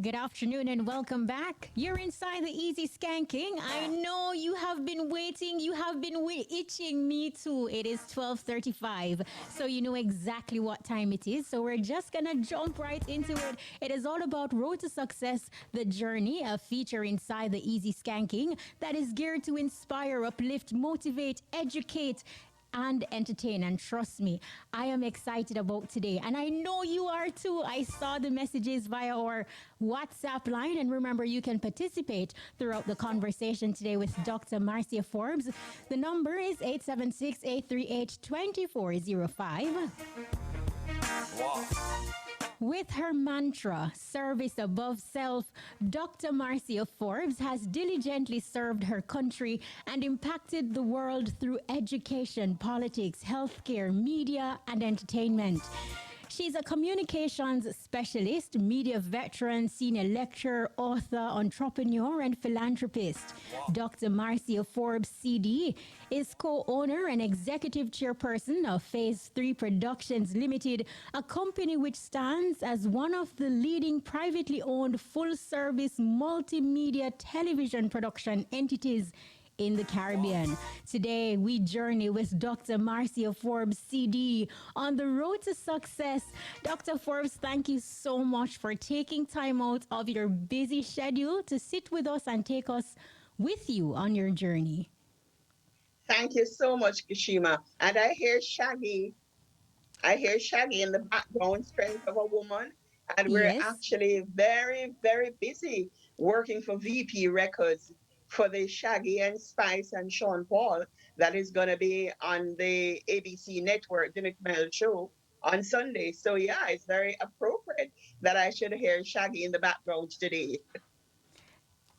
Good afternoon and welcome back. You're inside the Easy Skanking. I know you have been waiting. You have been itching me too. It is 12:35, so you know exactly what time it is. So we're just gonna jump right into it. It is all about Road to Success, the journey, a feature inside the Easy Skanking that is geared to inspire, uplift, motivate, educate, and entertain. And trust me, I am excited about today. And I know you are too. I saw the messages via our WhatsApp line. And remember, you can participate throughout the conversation today with Dr. Marcia Forbes. The number is 876-838-2405. Wow. With her mantra, service above self, Dr. Marcia Forbes has diligently served her country and impacted the world through education, politics, healthcare, media, and entertainment. She's a communications specialist, media veteran, senior lecturer, author, entrepreneur, and philanthropist. Dr. Marcia Forbes, CD, is co owner and executive chairperson of Phase 3 Productions Limited, a company which stands as one of the leading privately owned full service multimedia television production entities in the Caribbean. Today, we journey with Dr. Marcia Forbes, CD, on the road to success. Dr. Forbes, thank you so much for taking time out of your busy schedule to sit with us and take us with you on your journey. Thank you so much, Kshema. And I hear Shaggy. I hear Shaggy in the background, Strength of a Woman. And we're Yes. actually very, very busy working for VP Records for the Shaggy and Spice and Sean Paul that is going to be on the ABC network, the McMill show on Sunday. So, yeah, it's very appropriate that I should hear Shaggy in the background today.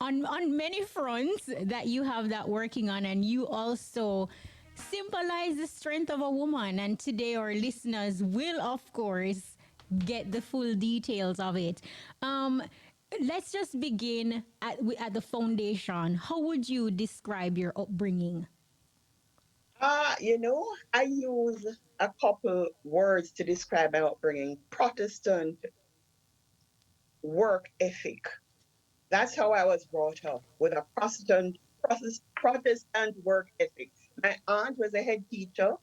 On many fronts that you have that working on, and you also symbolize the strength of a woman. And today, our listeners will, of course, get the full details of it. Um, let's just begin at the foundation. How would you describe your upbringing? I use a couple words to describe my upbringing. Protestant work ethic. That's how I was brought up, with a Protestant work ethic. My aunt was a head teacher,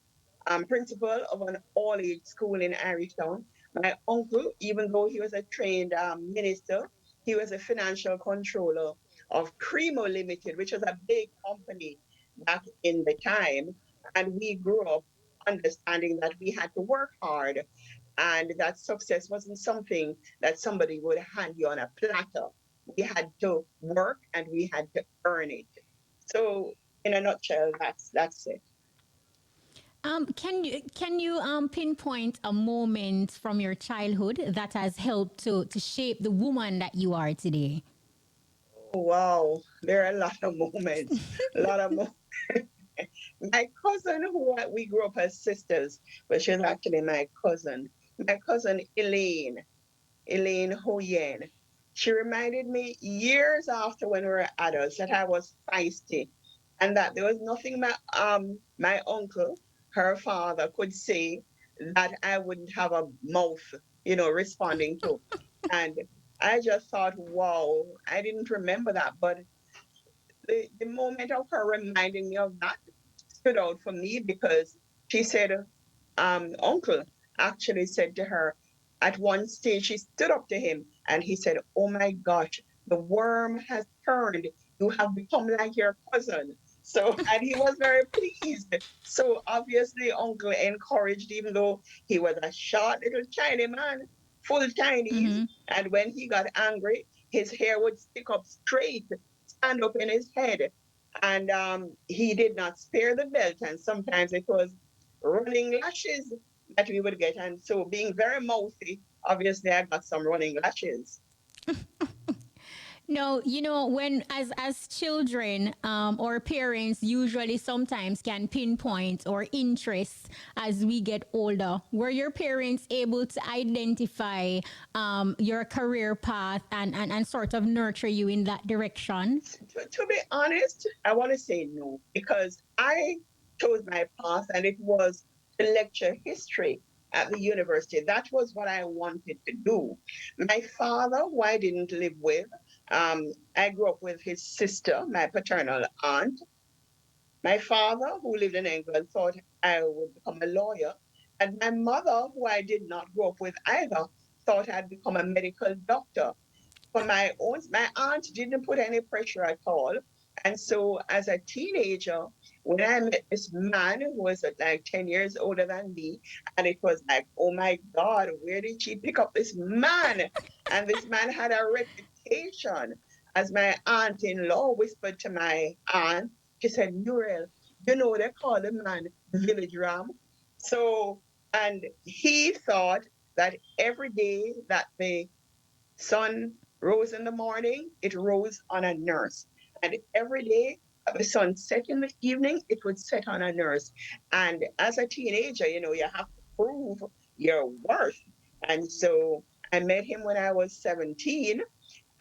principal of an all-age school in Irishtown. My uncle, even though he was a trained minister, he was a financial controller of Cremo Limited, which was a big company back in the time. And we grew up understanding that we had to work hard and that success wasn't something that somebody would hand you on a platter. We had to work and we had to earn it. So, in a nutshell, that's it. Can you pinpoint a moment from your childhood that has helped to shape the woman that you are today? Oh, wow, there are a lot of moments, a lot of moments. My cousin, we grew up as sisters, but she's actually my cousin. My cousin Elaine Hoyen. She reminded me years after when we were adults that I was feisty and that there was nothing my uncle, her father, could say that I wouldn't have a mouth, responding to. And I just thought, wow, I didn't remember that. But the moment of her reminding me of that stood out for me because she said, uncle actually said to her at one stage, she stood up to him and he said, oh my gosh, the worm has turned. You have become like your cousin. So, and he was very pleased. So obviously, uncle encouraged, even though he was a short little tiny man, full Chinese. Mm-hmm. And when he got angry, his hair would stick up straight, stand up in his head. And he did not spare the belt. And sometimes it was running lashes that we would get. And so, being very mouthy, obviously, I got some running lashes. No, when as children, or parents usually sometimes can pinpoint our interests as we get older. Were your parents able to identify your career path and sort of nurture you in that direction? To be honest, I want to say no because I chose my path and it was to lecture history. at the university. That was what I wanted to do. My father, who I didn't live with, I grew up with his sister, my paternal aunt. My father, who lived in England, thought I would become a lawyer. And my mother, who I did not grow up with either, thought I'd become a medical doctor. For my aunt didn't put any pressure at all. And so as a teenager, when I met this man who was like 10 years older than me, and it was like, oh my God, where did she pick up this man? And this man had a reputation. As my aunt-in-law whispered to my aunt, she said, Muriel, you know they call the man Village Ram. So, and he thought that every day that the sun rose in the morning, it rose on a nurse. And every day the sun set in the evening, it would set on a nurse. And as a teenager, you have to prove your worth. And so I met him when I was 17,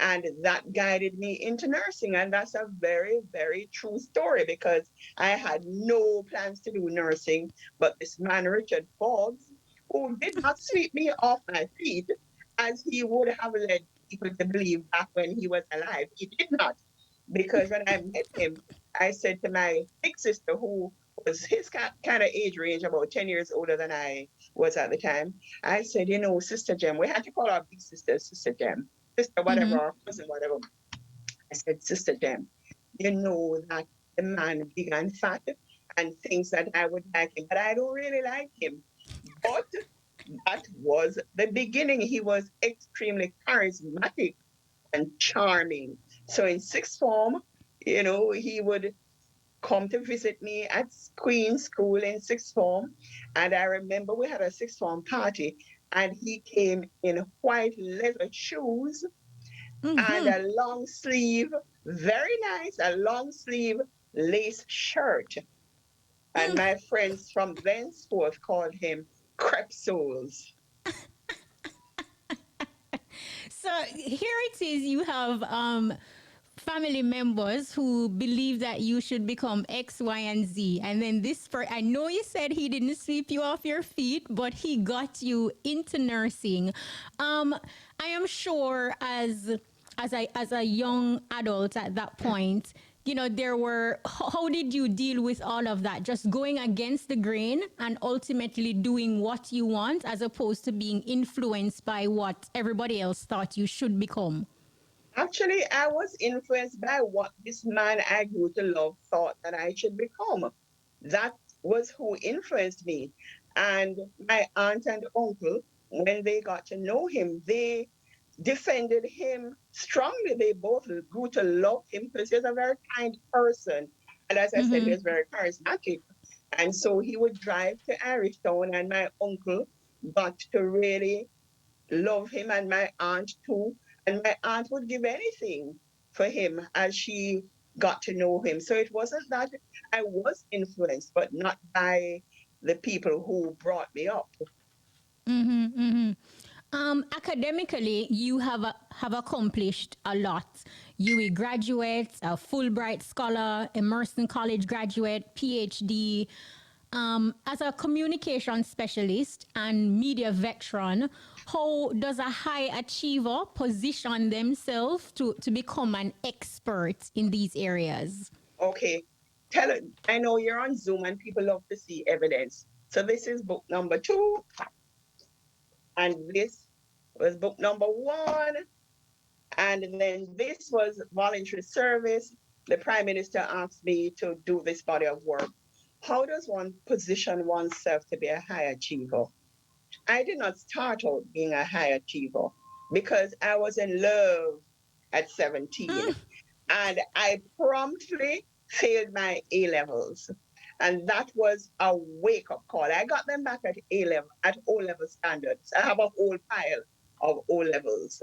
and that guided me into nursing. And that's a very, very true story because I had no plans to do nursing. But this man, Richard Forbes, who did not sweep me off my feet as he would have led people to believe back when he was alive, he did not. Because when I met him, I said to my big sister, who was his kind of age range, about 10 years older than I was at the time, I said, Sister Jem, we had to call our big sister Sister Jem, sister Mm-hmm. whatever, cousin whatever. I said, Sister Jem, you know that the man big and fat and thinks that I would like him, but I don't really like him. But that was the beginning. He was extremely charismatic and charming. So in sixth form, he would come to visit me at Queen's School in sixth form. And I remember we had a sixth form party, and he came in white leather shoes and Mm-hmm. a long sleeve, very nice, a long sleeve lace shirt. And my friends from thenceforth called him Crep Soles. So here it is, you have family members who believe that you should become X, Y, and Z. And then I know you said he didn't sweep you off your feet, but he got you into nursing. I am sure as a young adult at that point, how did you deal with all of that? Just going against the grain and ultimately doing what you want as opposed to being influenced by what everybody else thought you should become? Actually, I was influenced by what this man I grew to love thought that I should become. That was who influenced me. And my aunt and uncle, when they got to know him, they defended him strongly. They both grew to love him because he was a very kind person. And as I said, he Mm-hmm. was very charismatic. And so he would drive to Irishtown, and my uncle got to really love him, and my aunt too. And my aunt would give anything for him as she got to know him. So it wasn't that I was influenced, but not by the people who brought me up. Mm-hmm. Mm-hmm. Academically, you have accomplished a lot. You a graduate, a Fulbright scholar, Emerson College graduate, PhD. As a communication specialist and media veteran, how does a high achiever position themselves to become an expert in these areas? Okay, tell it. I know you're on Zoom and people love to see evidence. So this is book number 2, and this was book number 1, and then this was voluntary service. The Prime Minister asked me to do this body of work. How does one position oneself to be a high achiever? I did not start out being a high achiever because I was in love at 17, and I promptly failed my A levels. And that was a wake up call. I got them back at A level, at O level standards. I have a whole pile of O levels.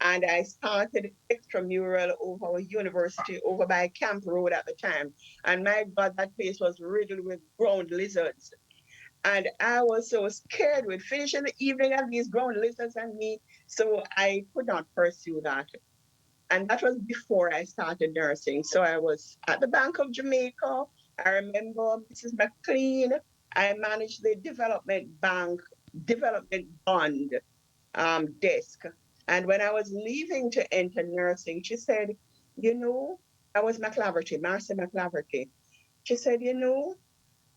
And I started extramural over university over by Camp Road at the time. And my God, that place was riddled with ground lizards. And I was so scared with finishing the evening and these ground lizards and me. So I could not pursue that. And that was before I started nursing. So I was at the Bank of Jamaica. I remember Mrs. McLean. I managed the development bank development bond desk. And when I was leaving to enter nursing, she said, you know, I was McClaverty, Marcia McClaverty. She said, you know,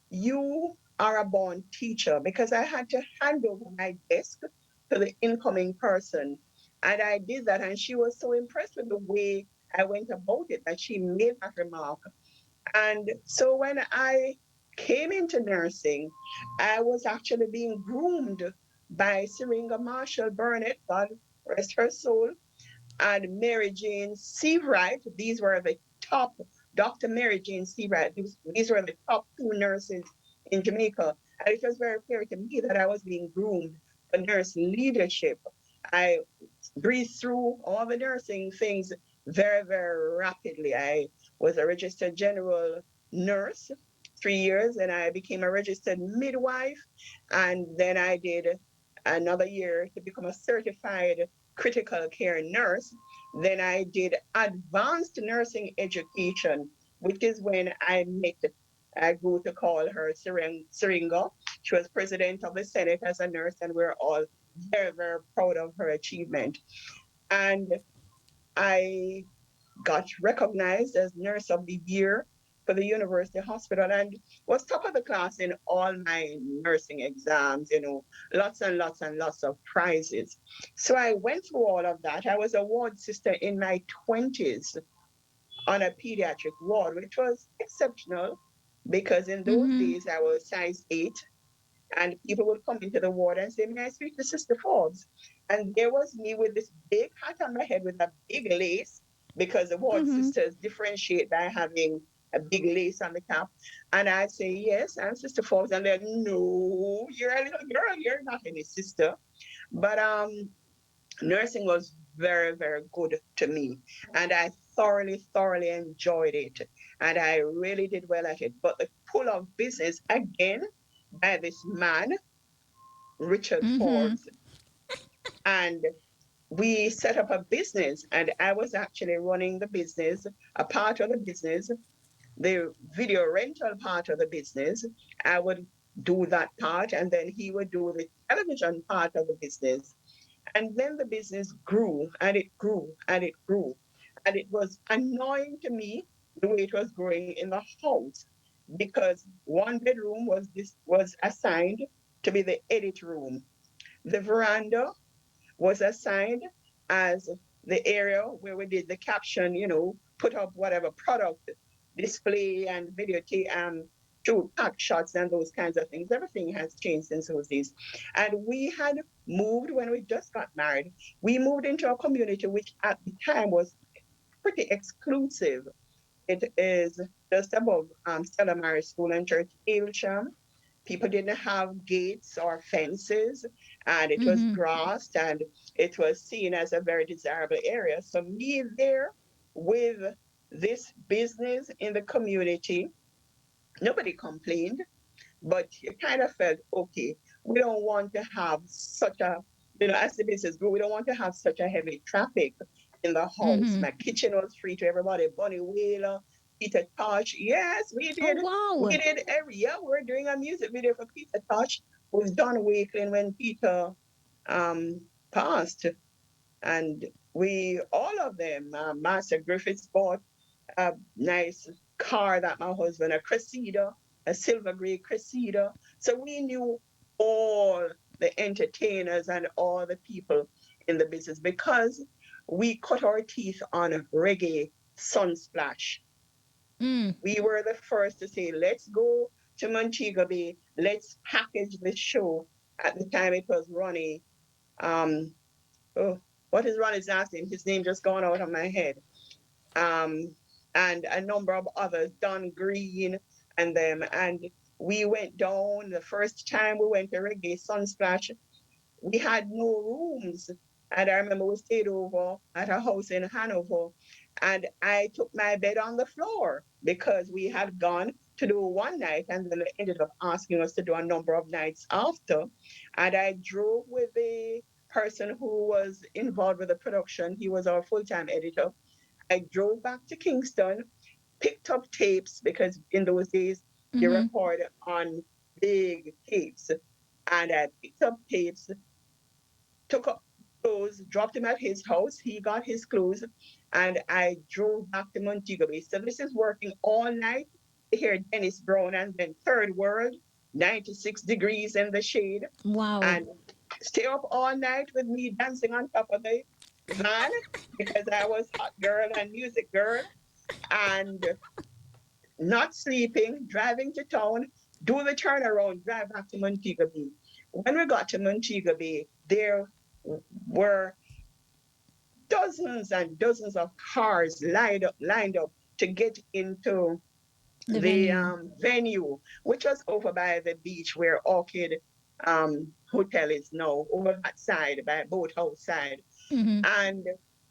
you are a born teacher, because I had to hand over my desk to the incoming person. And I did that. And she was so impressed with the way I went about it that she made that remark. And so when I came into nursing, I was actually being groomed by Syringa Marshall Burnett, God rest her soul, and Mary Jane Seawright. These were the top, Dr. Mary Jane Seawright. These were the top two nurses in Jamaica. And it was very clear to me that I was being groomed for nurse leadership. I breezed through all the nursing things very, very rapidly. I was a registered general nurse 3 years, and I became a registered midwife. And then I did another year to become a certified critical care nurse. Then I did advanced nursing education, which is when I grew to call her Syringa. She was president of the Senate as a nurse, and we're all very, very proud of her achievement. And I got recognized as Nurse of the Year for the University Hospital and was top of the class in all my nursing exams, lots and lots and lots of prizes. So I went through all of that. I was a ward sister in my 20s on a pediatric ward, which was exceptional because in those Mm-hmm. days I was size 8, and people would come into the ward and say, may I speak to Sister Forbes? And there was me with this big hat on my head with a big lace, because the ward Mm-hmm. sisters differentiate by having a big lace on the cap. And I'd say, yes, I'm Sister Forbes. And they're, no, you're a little girl, you're not any sister. But nursing was very, very good to me. And I thoroughly, thoroughly enjoyed it. And I really did well at it. But the pull of business again by this man, Richard Mm-hmm. Forbes, and we set up a business. And I was actually running the business, a part of the business, the video rental part of the business. I would do that part, and then he would do the television part of the business. And then the business grew and it grew and it grew. And it was annoying to me the way it was growing in the house, because one bedroom was assigned to be the edit room. The veranda was assigned as the area where we did the caption, put up whatever product display and videotape to pack shots and those kinds of things. Everything has changed since those days. And we had moved when we just got married. We moved into a community which at the time was pretty exclusive. It is just above Stella Maris School and Church, Aylsham. People didn't have gates or fences, and it was Mm-hmm. grassed, and it was seen as a very desirable area. So me there with this business in the community, nobody complained, but you kind of felt, okay, we don't want to have such a, as the business grew, we don't want to have such a heavy traffic in the house. Mm-hmm. My kitchen was free to everybody. Bunny Whaler, Peter Tosh. Yes, we Oh did. wow. We did every year. We're doing a music video for Peter Tosh with Don Wakelin when Peter um, passed. And we, all of them, Master Griffiths bought a nice car that my husband, a Cressida, a silver gray Cressida. So we knew all the entertainers and all the people in the business because we cut our teeth on reggae sunsplash. Mm. We were the first to say, let's go to Montego Bay, let's package the show. At the time it was Ronnie. Um, oh, what is Ronnie's last name? His name just gone out of my head, um, and a number of others, Don Green and them. And we went down the first time we went to Reggae Sunsplash. We had no rooms. And I remember we stayed over at a house in Hanover. And I took my bed on the floor because we had gone to do one night and then they ended up asking us to do a number of nights after. And I drove with the person who was involved with the production. He was our full time editor. I drove back to Kingston, picked up tapes because in those days you Mm-hmm. record on big tapes. and I picked up tapes, took up clothes, dropped him at his house. He got his clothes, and I drove back to Montego Bay. So this is working all night. Here, Dennis Brown, and then Third World, 96 degrees in the shade, Wow. and stay up all night with me dancing on top of the van because I was hot girl and music girl, and not sleeping, driving to town, do the turnaround, drive back to Montego Bay. When we got to Montego Bay, there were dozens and dozens of cars lined up to get into The the venue. venue, which was over by the beach where Orchid Hotel is now, over that side, by Boathouse side. Mm-hmm. And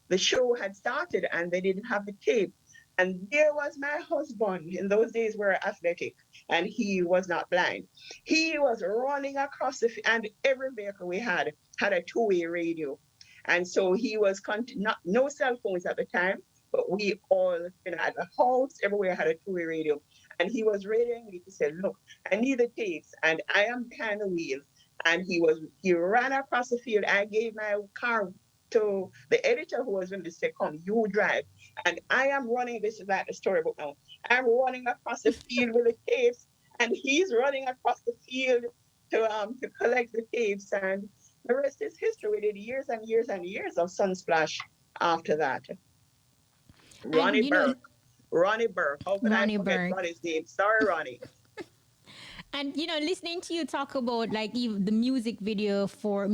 the show had started and they didn't have the tape. And there was my husband. In those days, we were athletic and he was not blind. He was running across and every vehicle we had a two-way radio. And so he was, not, no cell phones at the time, but we all, at the house, everywhere had a two-way radio. And he was radioing me to say, look, I need the tapes and I am behind the wheel. And he ran across the field. I gave my car to the editor who was with me, say, come, you drive. And I am running, this is like the storybook now. I'm running across the field with the tapes, and he's running across the field to collect the tapes. And the rest is history. We did years and years and years of Sunsplash after that. And Ronnie Burke. Ronnie Burke. How could I Ronnie forget Burke. Ronnie's name? Sorry, Ronnie. And listening to you talk about like the music videos for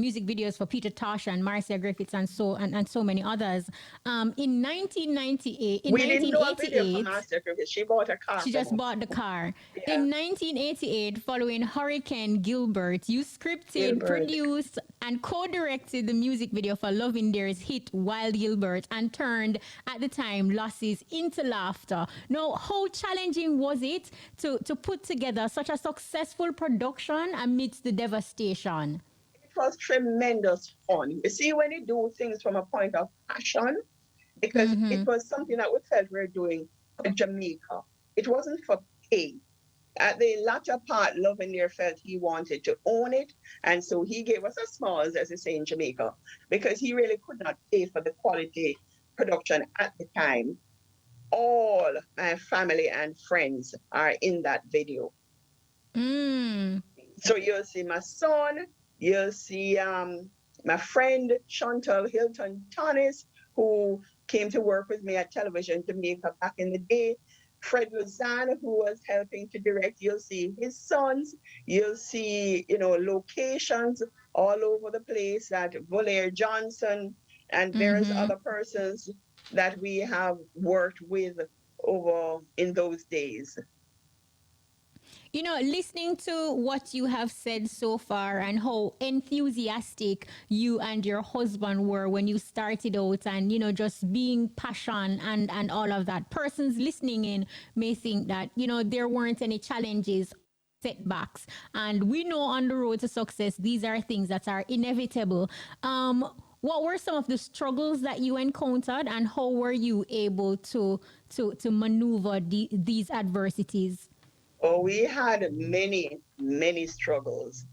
Peter Tosh and Marcia Griffiths and so many others. In 1998, in We didn't do a video for 1988, Master Griffith. She bought a car she from just us. bought the car. Yeah, In 1988, following Hurricane Gilbert, you scripted, Gilbert. produced, and co-directed the music video for Loving Dare's hit Wild Gilbert and turned, at the time, losses into laughter. Now, how challenging was it to put together such a successful production amidst the devastation? It was tremendous fun. You see, when you do things from a point of passion, because it was something that we felt we were doing for Jamaica. It wasn't for pay. At the latter part, Lovenier felt he wanted to own it. And so he gave us a smalls, as they say in Jamaica, because he really could not pay for the quality production at the time. All my family and friends are in that video. Mm. So you'll see my son, you'll see my friend Chantal Hilton Tonis, who came to work with me at Television Jamaica back in the day. Fred Luzanne, who was helping to direct. You'll see his sons. You'll see, locations all over the place, that Volaire Johnson and various other persons that we have worked with over in those days. Listening to what you have said so far and how enthusiastic you and your husband were when you started out and, just being passion and all of that, persons listening in may think that, there weren't any challenges, setbacks. And we know on the road to success, these are things that are inevitable. What were some of the struggles that you encountered and how were you able to maneuver these adversities? Oh, we had many, many struggles.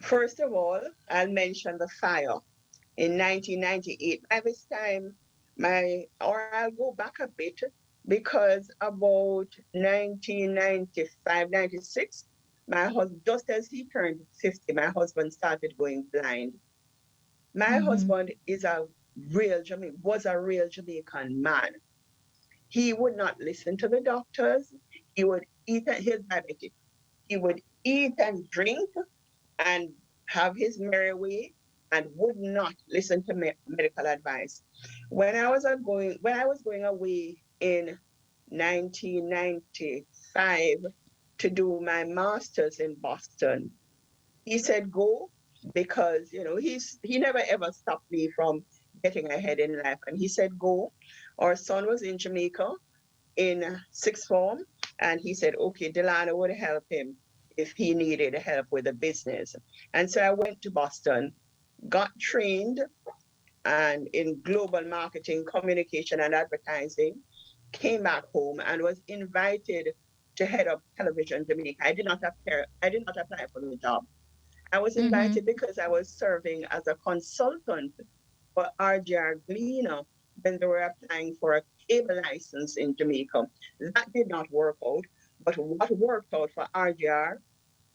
First of all, I'll mention the fire in 1998. By this time, I'll go back a bit because about 1995, 96, my husband, just as he turned 50, my husband started going blind. My husband was a real Jamaican man. He would not listen to the doctors. He would eat, his diabetic. He would eat and drink and have his merry way and would not listen to medical advice. When I was going away in 1995 to do my master's in Boston, he said, go, because, he never ever stopped me from getting ahead in life. And he said, go. Our son was in Jamaica in sixth form, and he said, okay, Delano would help him if he needed help with the business. And so I went to Boston, got trained and in global marketing, communication, and advertising, came back home and was invited to head up Television Jamaica. I did not apply. I did not apply for the job. I was Mm-hmm. invited because I was serving as a consultant for RJR Gleaner when they were applying for a cable license in Jamaica. That did not work out. But what worked out for RJR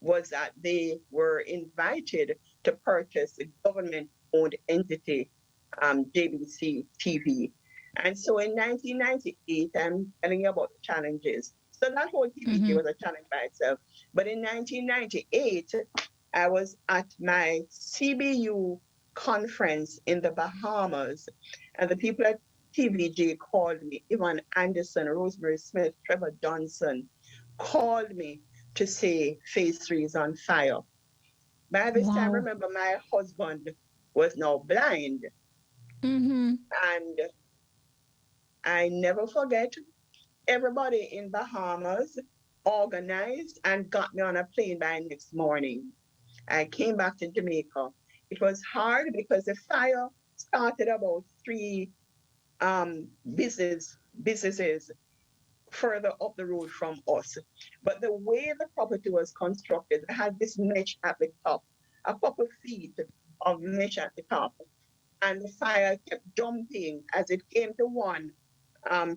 was that they were invited to purchase the government-owned entity, JBC TV. And so in 1998, I'm telling you about the challenges. So that whole TVG Mm-hmm. was a challenge by itself. But in 1998, I was at my CBU conference in the Bahamas, and the people at TVG called me. Ivan Anderson, Rosemary Smith, Trevor Johnson called me to say phase 3 is on fire. By this time, Wow. remember, my husband was now blind. Mm-hmm. And I never forget, everybody in Bahamas organized and got me on a plane by next morning. I came back to Jamaica. It was hard because the fire started about three um, businesses further up the road from us. But the way the property was constructed, it had this mesh at the top, a couple feet of mesh at the top. And the fire kept jumping as it came to one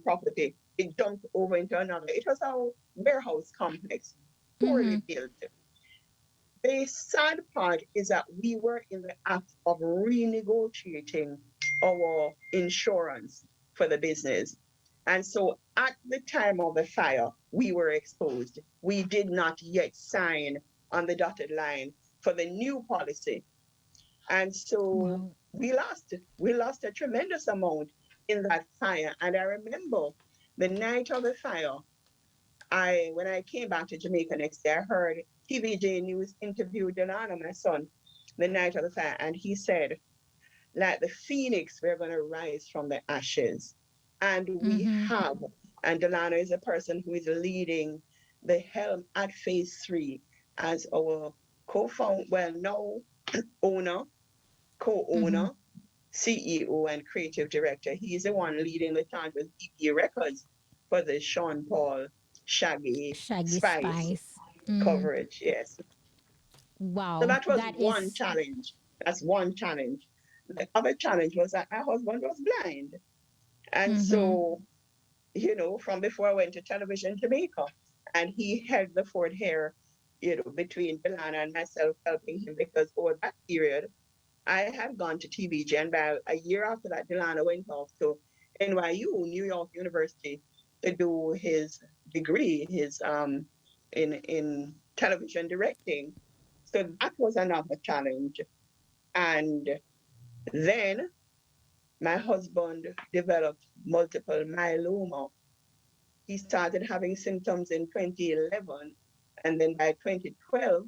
property. It jumped over into another. It was a warehouse complex, Mm-hmm. poorly built. The sad part is that we were in the act of renegotiating our insurance for the business. And so at the time of the fire, we were exposed. We did not yet sign on the dotted line for the new policy. And so Wow. we lost. We lost a tremendous amount in that fire. And I remember the night of the fire, when I came back to Jamaica next day, I heard TVJ News interview Delano, my son, the night of the fire, and he said, like the phoenix, we're going to rise from the ashes. And we Mm-hmm. have. And Delano is a person who is leading the helm at phase 3 as our co-founder, well, no, owner, Mm-hmm. co-owner, CEO, and creative director. He's the one leading the charge with EP Records for the Sean Paul Shaggy Shaggy Spice Spice. Mm-hmm. coverage. Yes. So Wow. that was That one is. challenge. That's one challenge. The other challenge was that my husband was blind. And Mm-hmm. so, from before I went to Television Jamaica, and he held the fort here, between Delana and myself, helping him because over that period, I had gone to TVG, and about a year after that, Delano went off to NYU, New York University, to do his degree, his in television directing. So that was another challenge. And then my husband developed multiple myeloma. He started having symptoms in 2011, and then by 2012,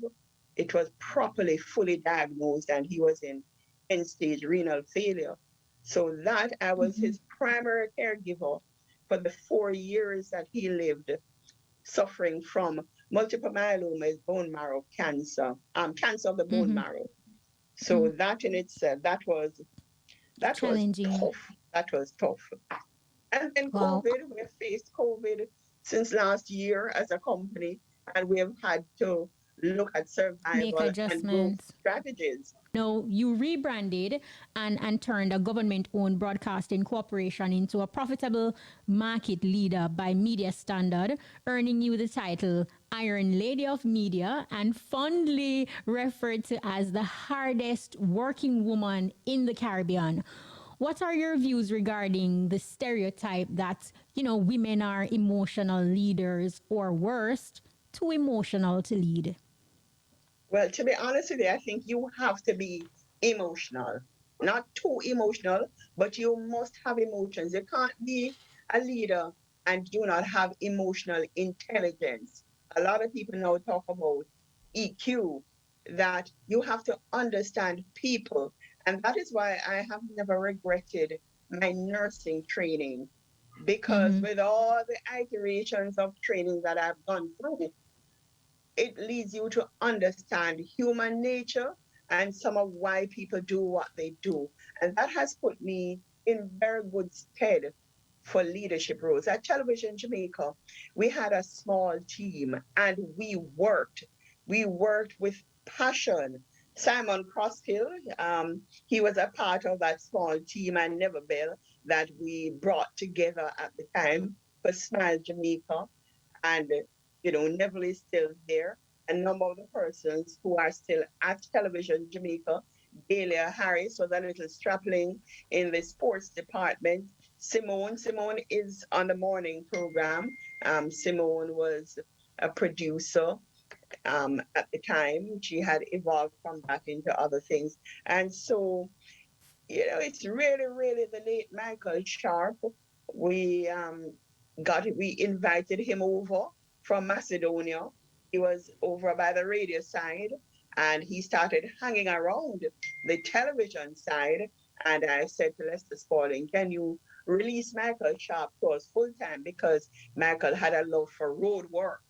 it was properly fully diagnosed, and he was in end stage renal failure. So that I was Mm-hmm. his primary caregiver for the 4 years that he lived suffering from multiple myeloma, is bone marrow cancer, cancer of the bone Mm-hmm. marrow. So that in itself, that was Challenging. tough. That was tough. And then Wow. COVID, we have faced COVID since last year as a company, and we have had to look at Make survival and growth adjustments. strategies. No, you rebranded and turned a government owned broadcasting corporation into a profitable market leader by media standard, earning you the title Iron Lady of Media and fondly referred to as the hardest working woman in the Caribbean. What are your views regarding the stereotype that, women are emotional leaders or worst, too emotional to lead? Well, to be honest with you, I think you have to be emotional, not too emotional, but you must have emotions. You can't be a leader and do not have emotional intelligence. A lot of people now talk about EQ, that you have to understand people. And that is why I have never regretted my nursing training, because Mm-hmm. with all the iterations of training that I've gone through, it leads you to understand human nature and some of why people do what they do. And that has put me in very good stead for leadership roles. At Television Jamaica, we had a small team and we worked with passion. Simon Crosshill, he was a part of that small team, and Neverbill that we brought together at the time for Smile Jamaica. And, Neville is still there. A number of the persons who are still at Television Jamaica, Delia Harris was a little strapling in the sports department. Simone is on the morning program. Simone was a producer at the time. She had evolved from that into other things. And so, it's really, really the late Michael Sharp. We we invited him over from Macedonia. He was over by the radio side, and he started hanging around the television side. And I said to Lester Spalding, can you release Michael Sharp to us full time? Because Michael had a love for road work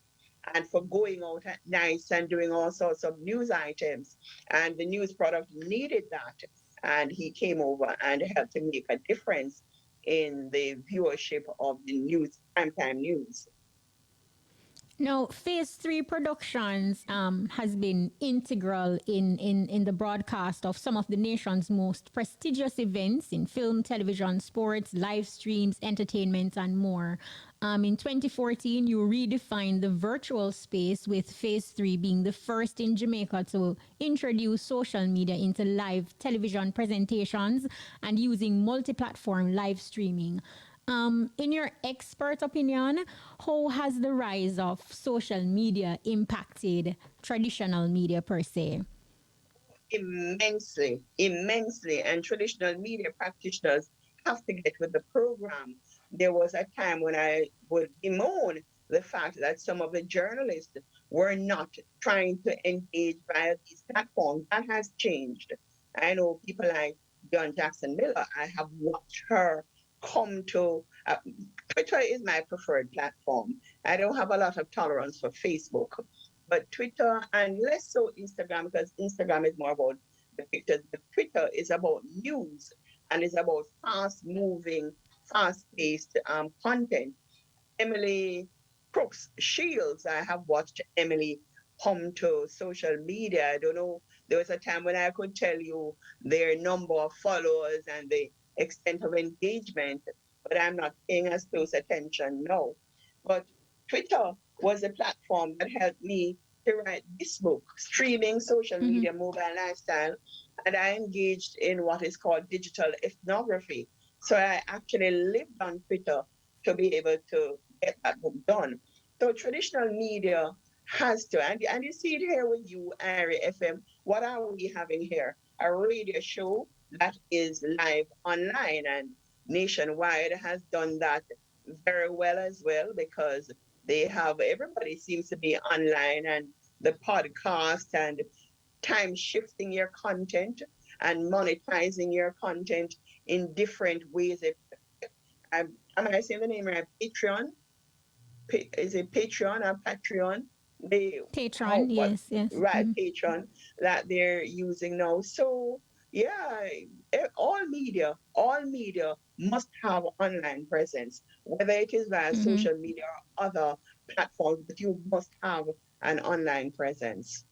and for going out at night and doing all sorts of news items. And the news product needed that. And he came over and helped to make a difference in the viewership of the news, primetime news. Now, Phase 3 Productions has been integral in the broadcast of some of the nation's most prestigious events in film, television, sports, live streams, entertainment, and more. In 2014, you redefined the virtual space, with Phase 3 being the first in Jamaica to introduce social media into live television presentations and using multi-platform live streaming. In your expert opinion, how has the rise of social media impacted traditional media per se? Immensely, immensely. And traditional media practitioners have to get with the program. There was a time when I would bemoan the fact that some of the journalists were not trying to engage via these platforms. That has changed. I know people like John Jackson Miller. I have watched her come to Twitter is my preferred platform. I don't have a lot of tolerance for Facebook, but Twitter, and less so Instagram, because Instagram is more about the pictures. But Twitter is about news and is about fast moving, fast paced content. Emily Crooks Shields, I have watched Emily come to social media. I don't know, there was a time when I could tell you their number of followers and the extent of engagement, but I'm not paying as close attention now. But Twitter was a platform that helped me to write this book, Streaming Social Media Mobile Lifestyle, and I engaged in what is called digital ethnography. So I actually lived on Twitter to be able to get that book done. So traditional media has to, and you see it here with you, Ari FM. What are we having here? A radio show that is live online, and Nationwide has done that very well as well, because they have, everybody seems to be online, and the podcast and time shifting your content and monetizing your content in different ways. Am I saying the name right? Patreon? Is it Patreon or Patreon? They Patreon, yes, yes. right, Patreon that they're using now. So yeah, all media must have online presence, whether it is via social media or other platforms, but you must have an online presence.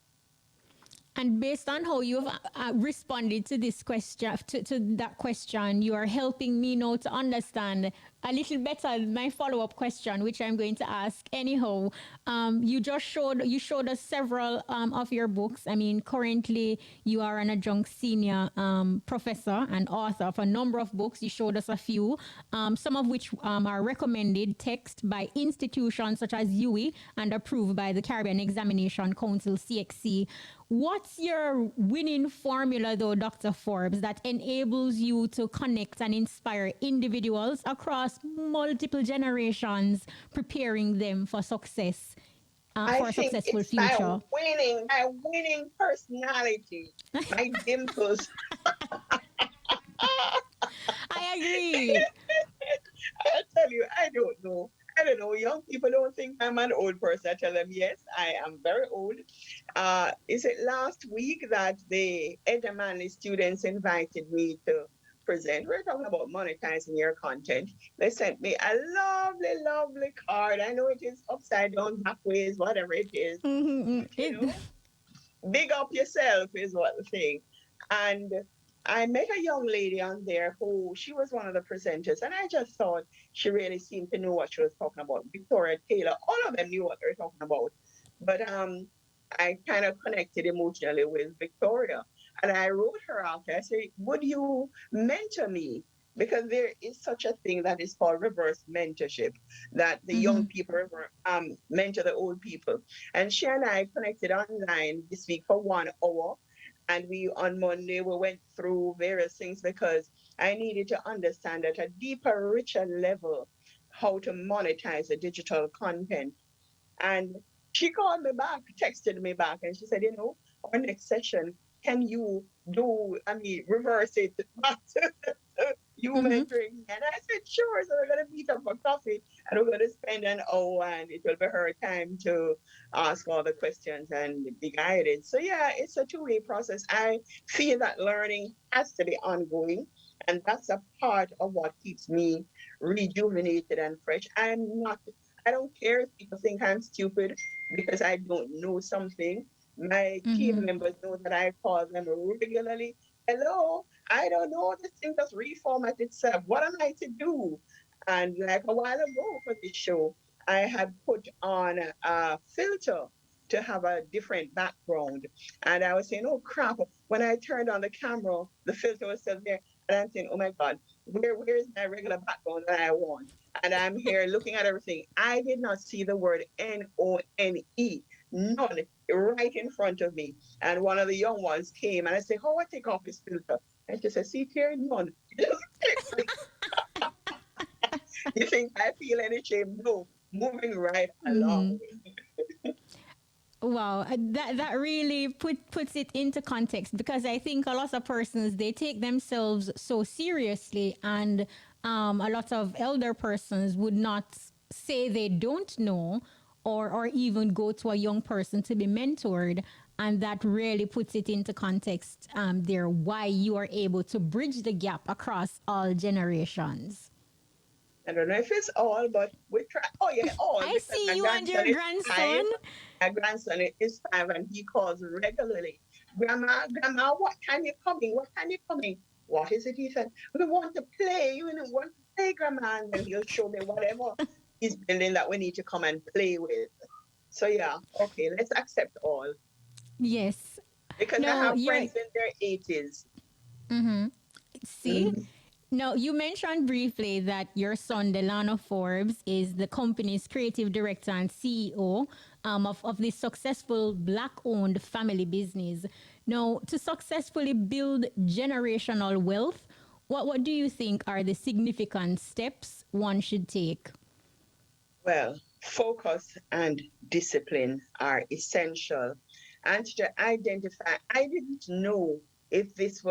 And based on how you've responded to this question, to that question, you are helping me now to understand a little better my follow-up question, which I'm going to ask anyhow. You showed us several of your books. I mean, currently you are an adjunct senior professor and author of a number of books. You showed us a few, some of which are recommended text by institutions such as UWI and approved by the Caribbean Examination Council, CXC. What's your winning formula, though, Dr. Forbes, that enables you to connect and inspire individuals across multiple generations, preparing them for success, for a successful future? My winning personality, my dimples. I agree. I tell you, I don't know. I don't know. Young people don't think I'm an old person. I tell them, yes, I am very old. Is it last week that the Edda Manley students invited me to present. We're talking about monetizing your content. They sent me a lovely, lovely card. I know it is upside down, backwards, whatever it is. Mm-hmm. But, big up yourself is what the thing. And I met a young lady on there who she was one of the presenters, and I just thought she really seemed to know what she was talking about. Victoria Taylor, all of them knew what they were talking about. But I kind of connected emotionally with Victoria. And I wrote her after. I said, would you mentor me? Because there is such a thing that is called reverse mentorship, that the Mm-hmm. young people mentor the old people. And she and I connected online this week for 1 hour. And we on Monday we went through various things because I needed to understand at a deeper, richer level how to monetize the digital content. And she called me back, texted me back, and she said, our next session, can you reverse it back to you Mm-hmm. mentoring me? And I said, sure. So we're going to meet up for coffee and we're going to spend an hour and it will be her time to ask all the questions and be guided. So, yeah, it's a two-way process. I feel that learning has to be ongoing. And that's a part of what keeps me rejuvenated and fresh. I don't care if people think I'm stupid because I don't know something. My team Mm-hmm. members know that I call them regularly. Hello, I don't know. This thing just reformat itself. What am I to do? And like a while ago for this show, I had put on a filter to have a different background. And I was saying, oh crap. When I turned on the camera, the filter was still there. And I'm saying, oh my God, where's my regular background that I want? And I'm here looking at everything. I did not see the word None, none, right in front of me. And one of the young ones came and I said, oh, I take off this filter. And she said, see here, none. You think I feel any shame? No, moving right along. Mm-hmm. Wow, that really puts it into context because I think a lot of persons they take themselves so seriously, and a lot of elder persons would not say they don't know, or even go to a young person to be mentored, and that really puts it into context there why you are able to bridge the gap across all generations. I don't know if it's all, but we try. Oh yeah, all I because see my you and grandson your is grandson. 5. My grandson is 5, and he calls regularly. Grandma, what time you coming? What time you coming? What is it? He said, we want to play. We want to play, Grandma, and then he'll show me whatever he's building that we need to come and play with. So yeah, okay, let's accept all Yes. because I No, have you're friends in their 80s. see. No, you mentioned briefly that your son, Delano Forbes, is the company's creative director and CEO of this successful black owned family business. Now, to successfully build generational wealth, what do you think are the significant steps one should take? Well, focus and discipline are essential. And to identify, I didn't know if this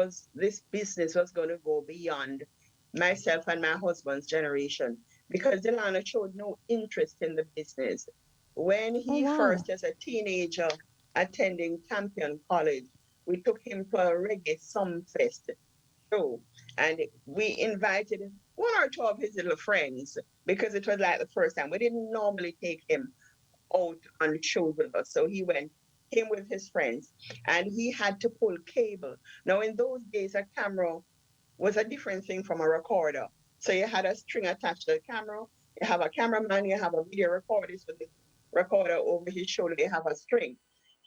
business was going to go beyond myself and my husband's generation because Delano showed no interest in the business. When Oh, he wow. first, as a teenager, attending Campion College, we took him to a reggae fest show. And we invited one or two of his little friends because it was like the first time. We didn't normally take him out on shows with us. So he went, came with his friends, and he had to pull cable. Now, in those days, a camera was a different thing from a recorder. So you had a string attached to the camera. You have a cameraman, you have a video recorder with the recorder over his shoulder, you have a string.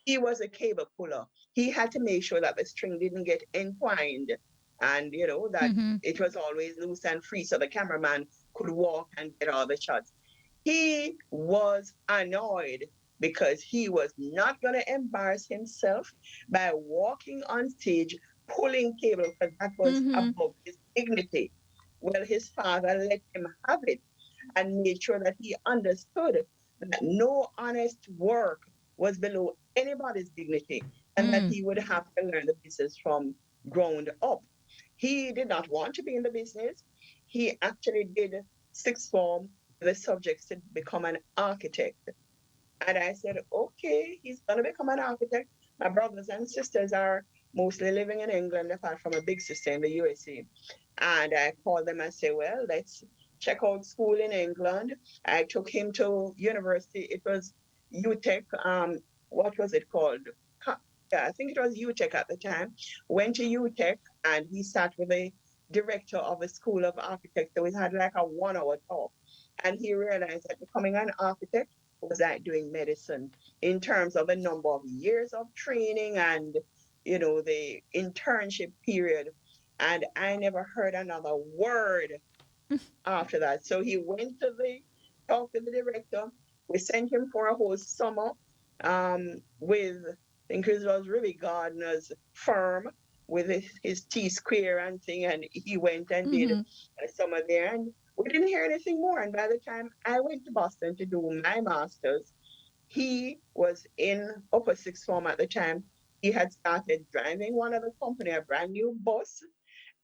He was a cable puller. He had to make sure that the string didn't get entwined and, that it was always loose and free so the cameraman could walk and get all the shots. He was annoyed because he was not going to embarrass himself by walking on stage pulling cable because that was Mm-hmm. above his dignity. Well, his father let him have it and made sure that he understood that no honest work was below anybody's dignity and that he would have to learn the business from ground up. He did not want to be in the business. He actually did sixth form with the subjects to become an architect. And I said, okay, he's going to become an architect. My brothers and sisters are mostly living in England, apart from a big sister in the USA. And I called them and say, well, let's check out school in England. I took him to university. It was UTech. What was it called? Yeah, I think it was UTech at the time. Went to UTech and he sat with the director of the School of Architecture. So we had like a 1 hour talk. And he realized that becoming an architect was like doing medicine in terms of the number of years of training and, the internship period. And I never heard another word after that. So he went to talk to the director. We sent him for a whole summer with, I think it was really Gardner's firm with his T square and thing. And he went and did Mm-hmm. a summer there. And we didn't hear anything more. And by the time I went to Boston to do my master's, he was in upper sixth form at the time. He had started driving one of the company, a brand new bus,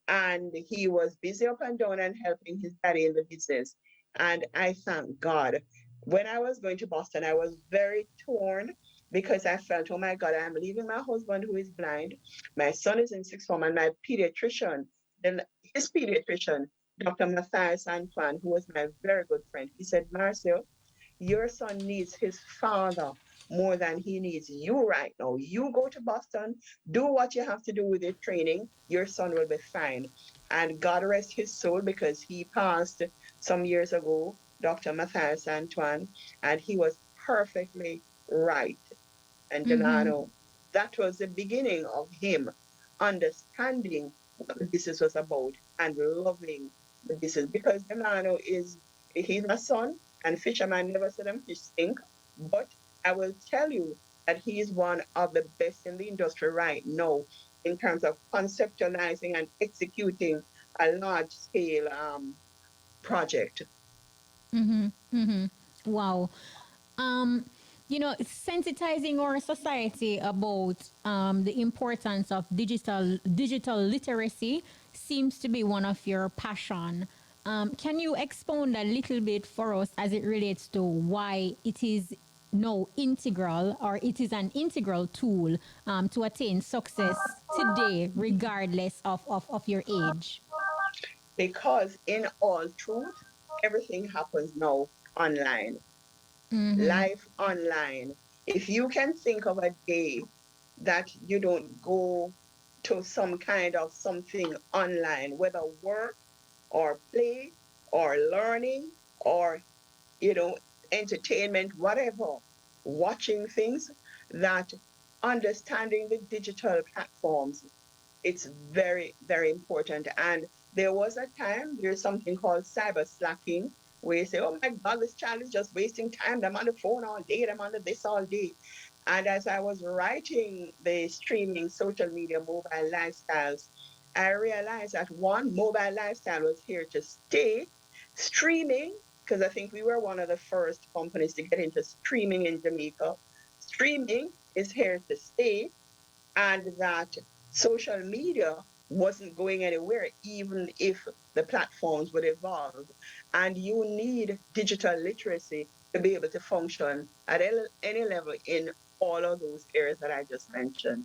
and he was busy up and down and helping his daddy in the business. And I thank God. When I was going to Boston, I was very torn because I felt, oh my God, I'm leaving my husband who is blind. My son is in sixth form, and my pediatrician, then his pediatrician, Dr. Matthias Antoine, who was my very good friend, he said, Marcia, your son needs his father more than he needs you right now. You go to Boston, do what you have to do with your training. Your son will be fine. And God rest his soul because he passed some years ago, Dr. Matthias Antoine, and he was perfectly right. And Mm-hmm. Delano, that was the beginning of him understanding what the business was about and loving the business because Delano he's my son and fisherman never said them fish stink. But I will tell you that he is one of the best in the industry right now in terms of conceptualizing and executing a large scale project. Mm-hmm. Mm-hmm. Wow. um, sensitizing our society about the importance of digital literacy seems to be one of your passion. Can you expound a little bit for us as it relates to why it is no integral or it is an integral tool to attain success today, regardless of your age? Because in all truth, everything happens now online, Mm-hmm. life online. If you can think of a day that you don't go to some kind of something online, whether work or play or learning or, you know, entertainment, whatever, watching things, that understanding the digital platforms, it's very, very important. And there was a time, there's something called cyber slacking, where you say, oh my God, this child is just wasting time. I'm on the phone all day, I'm on the this all day. And as I was writing the streaming social media mobile lifestyles, I realized that one, mobile lifestyle was here to stay. Streaming, because I think we were one of the first companies to get into streaming in Jamaica. Streaming is here to stay, and that social media wasn't going anywhere, even if the platforms would evolve. And you need digital literacy to be able to function at any level in all of those areas that I just mentioned.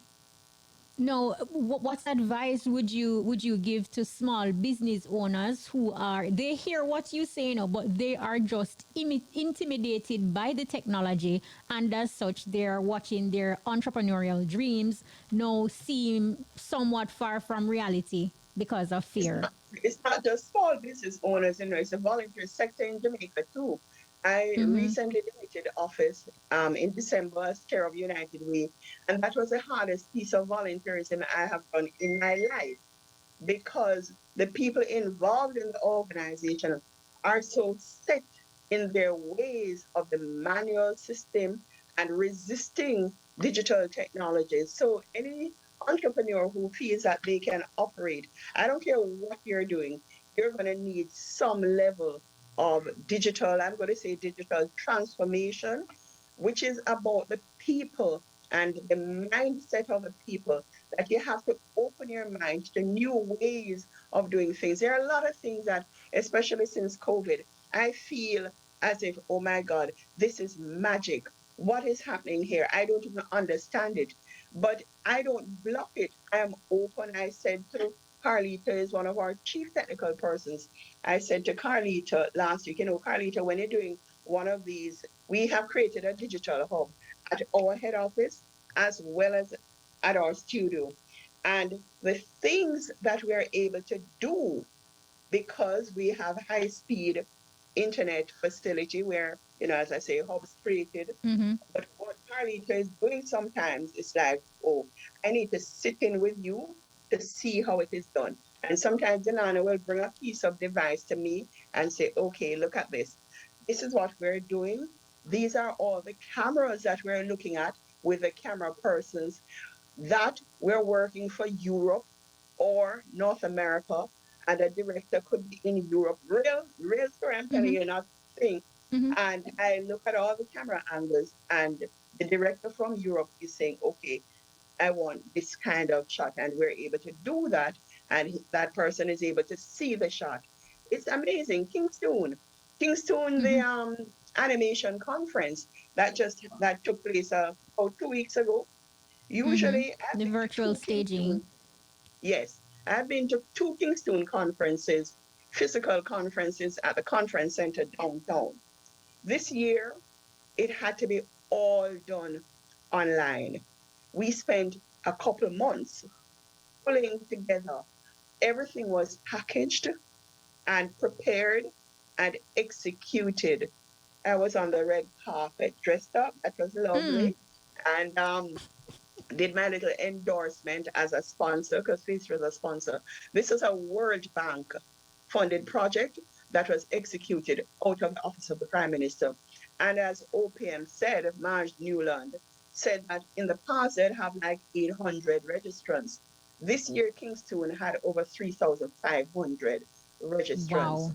No, what advice would you give to small business owners who are they hear what you say now, but they are just intimidated by the technology, and as such, they're watching their entrepreneurial dreams now seem somewhat far from reality because of it's fear. not it's not just small business owners, it's a volunteer sector in Jamaica too. I Mm-hmm. recently deleted office in December as chair of United Way, and that was the hardest piece of volunteerism I have done in my life because the people involved in the organization are so set in their ways of the manual system and resisting digital technologies. So any entrepreneur who feels that they can operate, I don't care what you're doing, you're going to need some level of digital, I'm going to say digital transformation, which is about the people and the mindset of the people, that you have to open your mind to new ways of doing things. There are a lot of things that, especially since COVID, I feel as if, oh my God, this is magic. What is happening here? I don't even understand it, but I don't block it. I am open. I said to Carlita is one of our chief technical persons. I said to Carlita last week, Carlita, when you're doing one of these, we have created a digital hub at our head office as well as at our studio. And the things that we are able to do because we have high speed internet facility where, as I say, hubs created. Mm-hmm. But what Carlita is doing sometimes is like, oh, I need to sit in with you to see how it is done. And sometimes Delana will bring a piece of device to me and say, okay, look at this. This is what we're doing. These are all the cameras that we're looking at with the camera persons that we're working for Europe or North America, and a director could be in Europe. Real story, I'm telling Mm-hmm. you, not thing. Mm-hmm. And I look at all the camera angles, and the director from Europe is saying, okay, I want this kind of shot, and we're able to do that, and that person is able to see the shot. It's amazing. Kingston, the Mm-hmm. animation conference that took place about 2 weeks ago. Mm-hmm. Usually, I've The been to virtual two staging. Kingston. Yes, I've been to two Kingston conferences, physical conferences at the conference center downtown. This year, it had to be all done online. We spent a couple months pulling together. Everything was packaged and prepared and executed. I was on the red carpet dressed up. That was Mm. lovely. And did my little endorsement as a sponsor because this was a sponsor. This is a World Bank funded project that was executed out of the Office of the Prime Minister. And as OPM said, Marge Newland said that in the past they'd have like 800 registrants. This year, Kingston had over 3,500 registrants, Wow.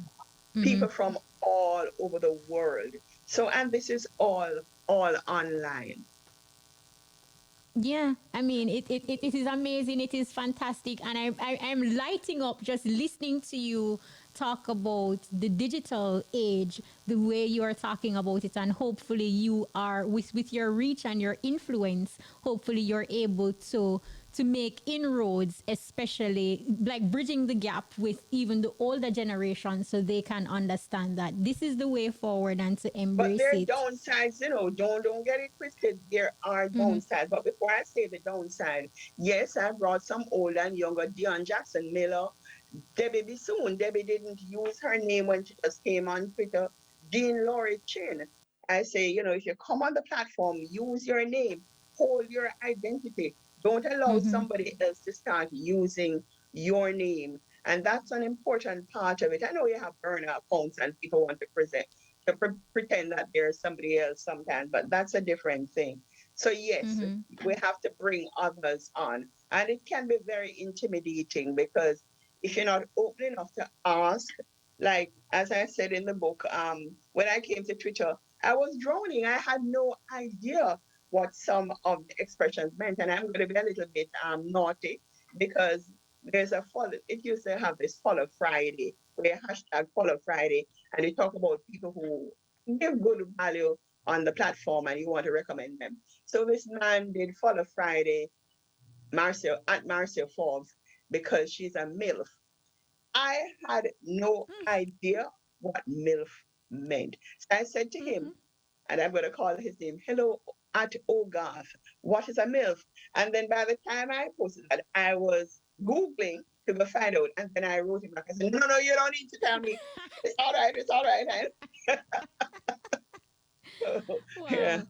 Mm-hmm. people from all over the world. So, and this is all online. Yeah, I mean, it is amazing. It is fantastic. And I'm lighting up just listening to you talk about the digital age, the way you are talking about it. And hopefully, you are, with your reach and your influence, hopefully, you're able to make inroads, especially like bridging the gap with even the older generation so they can understand that this is the way forward and to But embrace there are it. downsides, don't get it twisted. There are Mm-hmm. downsides. But before I say the downside, yes, I brought some older and younger Dion Jackson Miller, Debbie Bissoon. Debbie didn't use her name when she just came on Twitter. Dean Laurie Chin. I say, if you come on the platform, use your name, hold your identity. Don't allow Mm-hmm. somebody else to start using your name. And that's an important part of it. I know you have burner accounts and people want to pretend that there's somebody else sometimes, but that's a different thing. So yes, Mm-hmm. we have to bring others on. And it can be very intimidating because if you're not open enough to ask, like as I said in the book, when I came to Twitter, I was drowning. I had no idea what some of the expressions meant. And I'm going to be a little bit naughty because there's a follow, it used to have this follow Friday, where hashtag follow Friday, and they talk about people who give good value on the platform and you want to recommend them. So this man did follow Friday, Marcia Forbes, because she's a MILF. I had no idea what MILF meant. So I said to him, Mm-hmm. and I'm going to call his name, hello at Ogarth, what is a MILF? And then by the time I posted that, I was Googling to go find out. And then I wrote him back. I said, no, you don't need to tell me. It's all right. It's all right. Yeah. Wow.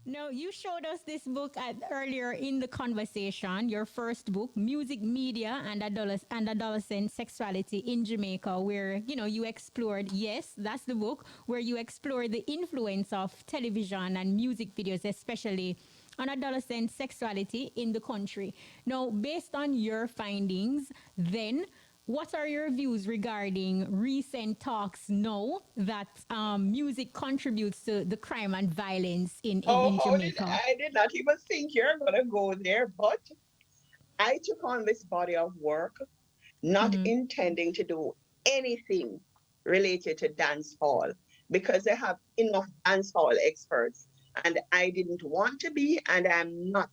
No, you showed us this book earlier in the conversation, your first book, Music, Media, and Adolescent Sexuality in Jamaica, where, you explored, yes, that's the book, where you explored the influence of television and music videos, especially on adolescent sexuality in the country. Now, based on your findings, then what are your views regarding recent talks now that music contributes to the crime and violence Oh, in Jamaica? I did not even think you're going to go there, but I took on this body of work not Mm-hmm. intending to do anything related to dance hall because they have enough dance hall experts. And I didn't want to be, and I'm not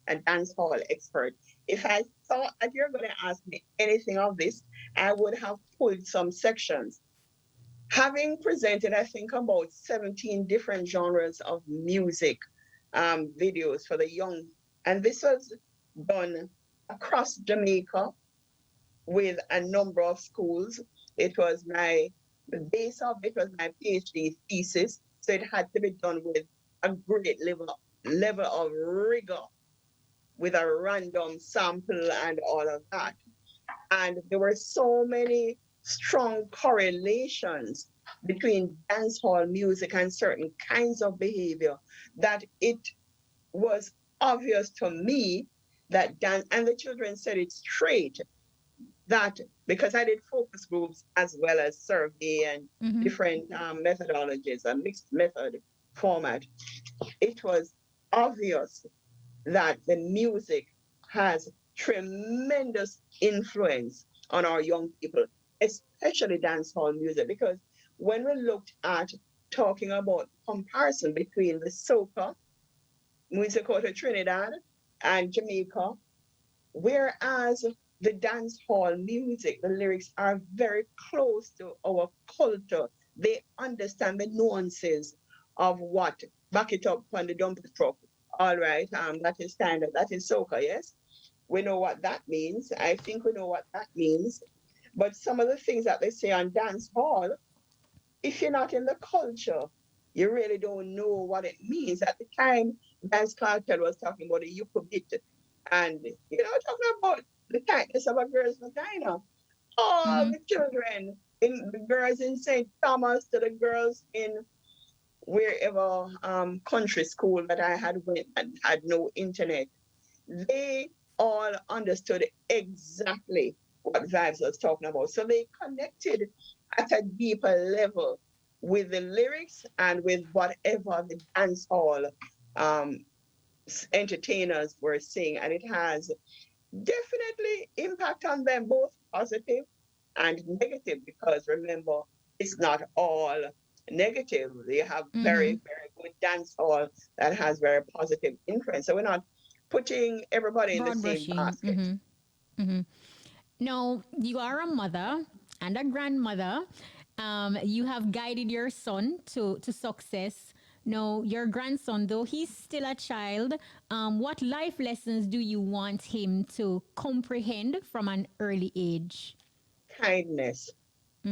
a dance hall expert. If I thought that you're going to ask me anything of this, I would have pulled some sections. Having presented, I think, about 17 different genres of music videos for the young, and this was done across Jamaica with a number of schools. It was the base of it was my PhD thesis, so it had to be done with a great level of rigor, with a random sample and all of that. And there were so many strong correlations between dancehall music and certain kinds of behavior that it was obvious to me that dance, and the children said it straight, that because I did focus groups as well as survey and different methodologies, a mixed method format, it was obvious that the music has tremendous influence on our young people, especially dancehall music. Because when we looked at talking about comparison between the soca music out of Trinidad and Jamaica, whereas the dancehall music, the lyrics are very close to our culture. They understand the nuances of what back it up on the dumper truck. All right, that is standard. That is soca, yes. We know what that means. I think we know what that means. But some of the things that they say on dance hall, if you're not in the culture, you really don't know what it means. At the time, Dance Cartel was talking about the Yukubit and, talking about the tightness of a girl's vagina. All the children, the girls in St. Thomas to the girls in wherever country school that I had went and had no internet, they all understood exactly what Vibes was talking about. So they connected at a deeper level with the lyrics and with whatever the dance hall um, entertainers were saying. And it has definitely impact on them, both positive and negative, because remember, it's not all negative. They have very, very good dance hall that has very positive influence. So we're not putting everybody in the Broad same brushing. basket. Now, you are a mother and a grandmother. You have guided your son to success. Now, your grandson, though he's still a child, what life lessons do you want him to comprehend from an early age? Kindness,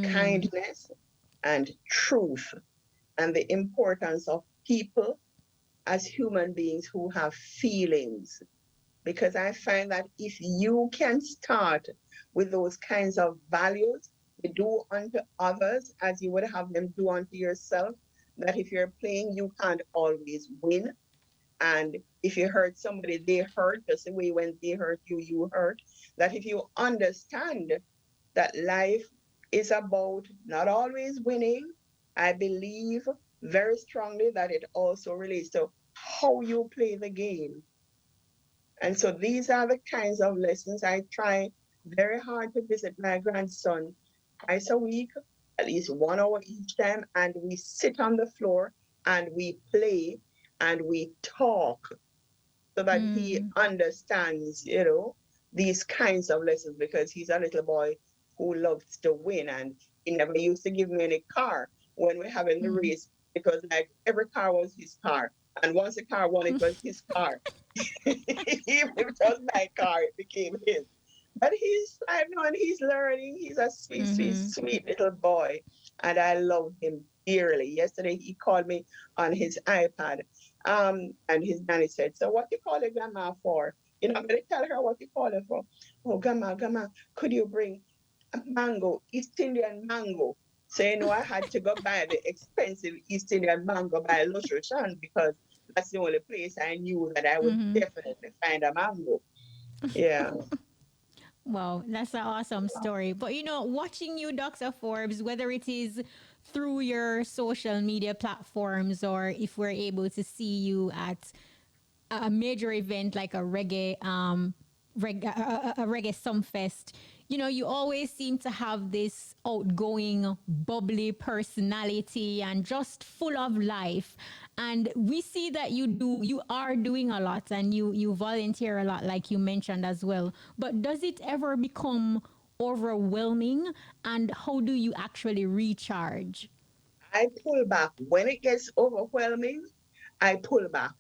kindness and truth, and the importance of people as human beings who have feelings. Because I find that if you can start with those kinds of values, you do unto others as you would have them do unto yourself, that if you're playing, you can't always win. And if you hurt somebody, they hurt the same way when they hurt you, you hurt. That if you understand that life is about not always winning, I believe very strongly that it also relates to how you play the game. And so these are the kinds of lessons I try very hard to visit my grandson twice a week, at least 1 hour each time, and we sit on the floor and we play and we talk so that he understands, these kinds of lessons, because he's a little boy who loves to win, and he never used to give me any car when we're having the race, because like every car was his car. And once the car won, it was his car. Even if it was my car, it became his. But he's 5 now and he's learning. He's a sweet, sweet, sweet little boy. And I love him dearly. Yesterday he called me on his iPad. And his nanny said, "So what you call your grandma for?" I'm gonna tell her what you call her for. "Oh, grandma, could you bring a mango, East Indian mango?" So I had to go buy the expensive East Indian mango by Lushan, because that's the only place I knew that I would definitely find a mango. Yeah. Wow, that's an awesome story. But watching you, Dr. Forbes, whether it is through your social media platforms or if we're able to see you at a major event like a reggae a reggae sumfest, you always seem to have this outgoing, bubbly personality and just full of life. And we see that you are doing a lot, and you volunteer a lot, like you mentioned as well. But does it ever become overwhelming, and how do you actually recharge? I pull back. When it gets overwhelming, I pull back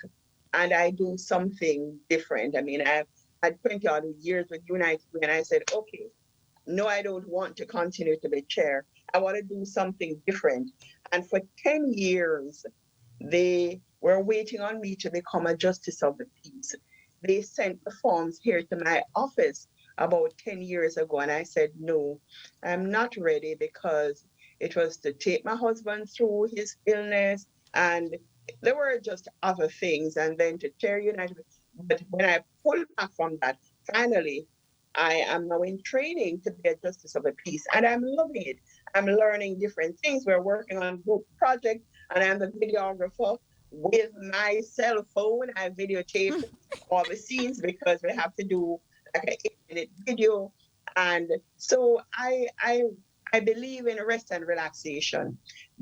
and I do something different. I mean, I've had 20 odd years with United Way, and I said, okay, no, I don't want to continue to be chair. I want to do something different. And for 10 years, they were waiting on me to become a justice of the peace. They sent the forms here to my office about 10 years ago, and I said, no, I'm not ready, because it was to take my husband through his illness, and there were just other things, and then to chair United. But when I pulled back from that, finally, I am now in training to be a justice of the peace, and I'm loving it. I'm learning different things. We're working on group projects, and I'm the videographer with my cell phone. I videotaped all the scenes because we have to do like an 8-minute video. And so I believe in rest and relaxation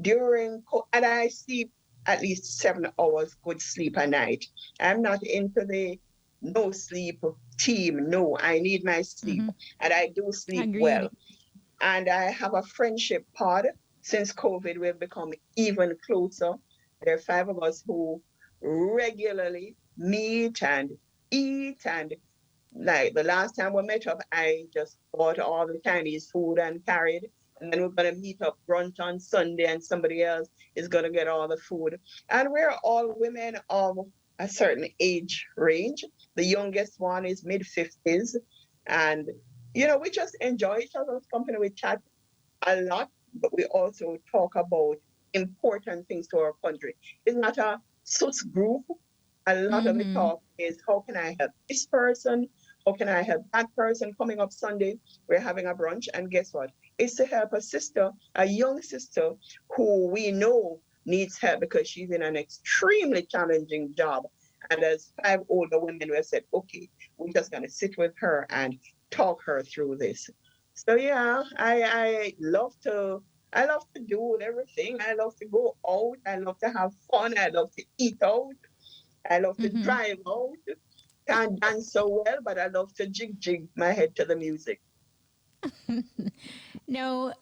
and I sleep at least 7 hours good sleep a night. I'm not into the no sleep team. No, I need my sleep, Mm-hmm. and I do sleep well. Agreed. And I have a friendship pod. Since COVID, we've become even closer. There are 5 of us who regularly meet and eat. And like the last time we met up, I just bought all the Chinese food and carried. And then we're going to meet up brunch on Sunday, and somebody else is going to get all the food. And we're all women of a certain age range. The youngest one is mid 50s. And, we just enjoy each other's company. We chat a lot, but we also talk about important things to our country. It's not a sus group. A lot of the Mm-hmm. talk is, how can I help this person? How can I help that person? Coming up Sunday, we're having a brunch, and guess what? It's to help a sister, a young sister who we know needs help because she's in an extremely challenging job. And as 5 older women, we said, okay, we're just going to sit with her and talk her through this. So yeah, I love to do everything. I love to go out. I love to have fun. I love to eat out. I love to Mm-hmm. drive out. Can't dance so well, but I love to jig my head to the music. No,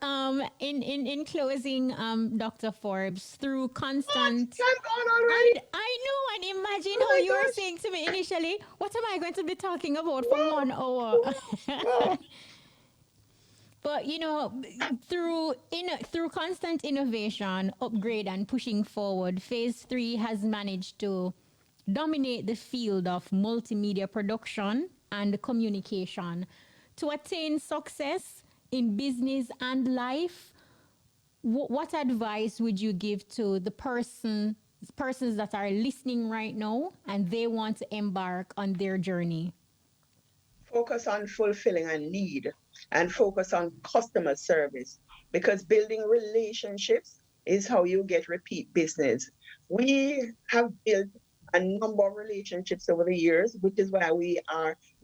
in closing, Dr. Forbes, through What? constant, Time gone already? I know, and imagine Oh how my you were gosh. saying to me initially, what am I going to be talking about for Wow. 1 hour? Wow. Wow. But through constant innovation, upgrade, and pushing forward, Phase 3 has managed to dominate the field of multimedia production and communication. To attain success in business and life, what advice would you give to the persons that are listening right now and they want to embark on their journey? Focus on fulfilling a need and focus on customer service, because building relationships is how you get repeat business. We have built a number of relationships over the years, which is why we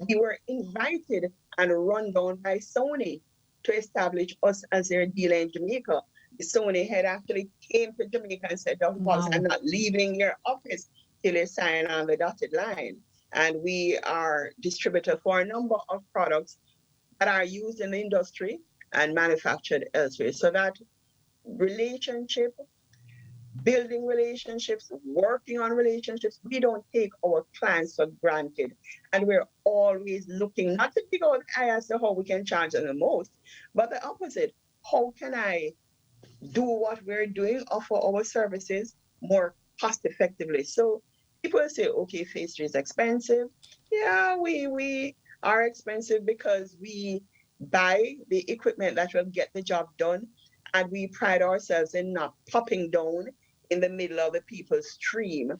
were invited and run down by Sony to establish us as their dealer in Jamaica. The Sony head actually came to Jamaica and said, Dr. Fox, I'm Wow. not leaving your office till you sign on the dotted line. And we are distributor for a number of products that are used in the industry and manufactured elsewhere. So that relationship, building relationships, working on relationships, we don't take our clients for granted. And we're always looking not to figure out as to how we can charge them the most, but the opposite. How can I do what we're doing, offer our services more cost effectively? So people say, okay, phase 3 is expensive. Yeah, we are expensive because we buy the equipment that will get the job done, and we pride ourselves in not popping down in the middle of the people's stream.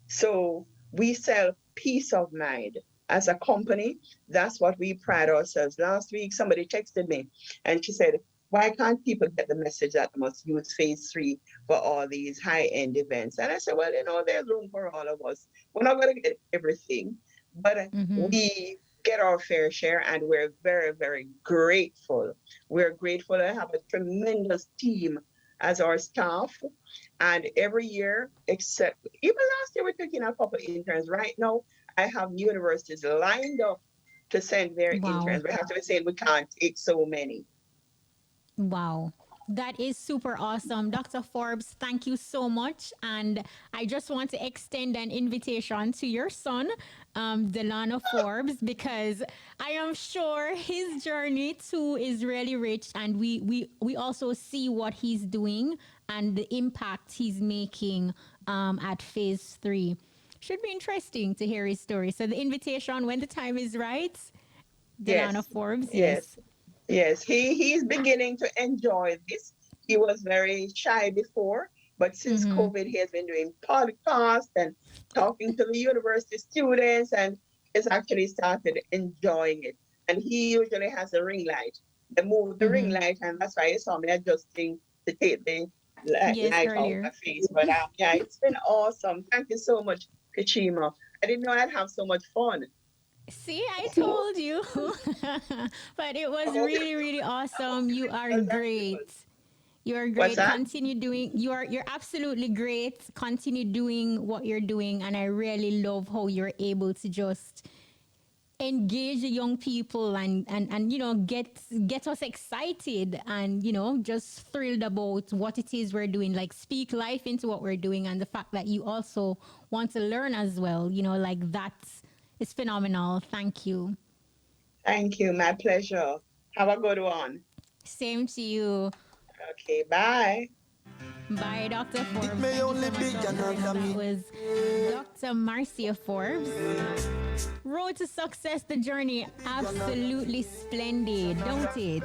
So we sell peace of mind. As a company, that's what we pride ourselves. Last week, somebody texted me and she said, why can't people get the message that they must use phase 3 for all these high-end events? And I said, well, there's room for all of us. We're not going to get everything, but Mm-hmm. we get our fair share, and we're very, very grateful. We're grateful to have a tremendous team as our staff. And every year, except even last year, we took in a couple of interns. Right now, I have universities lined up to send their Wow. interns. We have to be saying we can't take so many. Wow. That is super awesome. Dr. Forbes, thank you so much. And I just want to extend an invitation to your son, Delano Forbes, because I am sure his journey too is really rich. And we also see what he's doing and the impact he's making at phase 3. Should be interesting to hear his story. So the invitation, when the time is right, Delano Yes, Forbes, yes. yes. Yes, he's beginning to enjoy this. He was very shy before, but since Mm-hmm. COVID, he has been doing podcasts and talking to the university students, and he's actually started enjoying it. And he usually has a ring light. They moved the ring Mm-hmm. light, and that's why you saw me adjusting to take the Yes, light out earlier. my face. But yeah, it's been awesome. Thank you so much, Kshema. I didn't know I'd have so much fun. See, I told you. But it was really, really awesome. You are great. You are What's great. that? Continue doing. You're absolutely great. Continue doing what you're doing, and I really love how you're able to just engage the young people and get us excited and just thrilled about what it is we're doing, like speak life into what we're doing, and the fact that you also want to learn as well, like that is phenomenal. Thank you. Thank you. My pleasure. Have a good one. Same to you. Okay, bye. Bye, Dr. It Forbes. may Thank you only so be much, Doctor. another That me. was Dr. Marcia Forbes. Road to Success, the journey, absolutely splendid, don't it?